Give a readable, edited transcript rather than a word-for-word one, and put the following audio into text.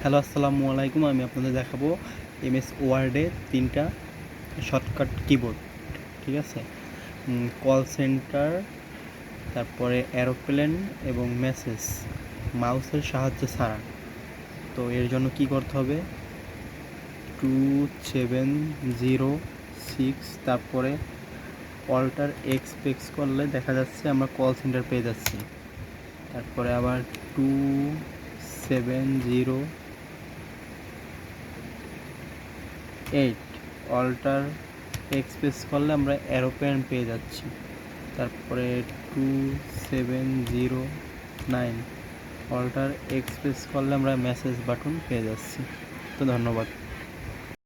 Hello আসসালামু আলাইকুম। আমি আপনাদের দেখাবো এমএস ওয়ার্ডে 3টা শর্টকাট কিবোর্ড। ঠিক আছে, কল সেন্টার, তারপরে এরোপ্লেন এবং মেসেজ মাউসের সাহায্য ছাড়া। তো এর জন্য কি করতে হবে, 2706 তারপরে অল্টার এক্স করলে দেখা যাচ্ছে আমরা কল সেন্টার পেয়ে যাচ্ছি। তারপরে আবার 2708 অল্টার এক্সপ্রেস করলে আমরা এরোপ্লেন পেয়ে যাচ্ছি। তারপরে 2709 অল্টার এক্সপ্রেস করলে আমরা মেসেজ বাটন পেয়ে যাচ্ছি। তো ধন্যবাদ।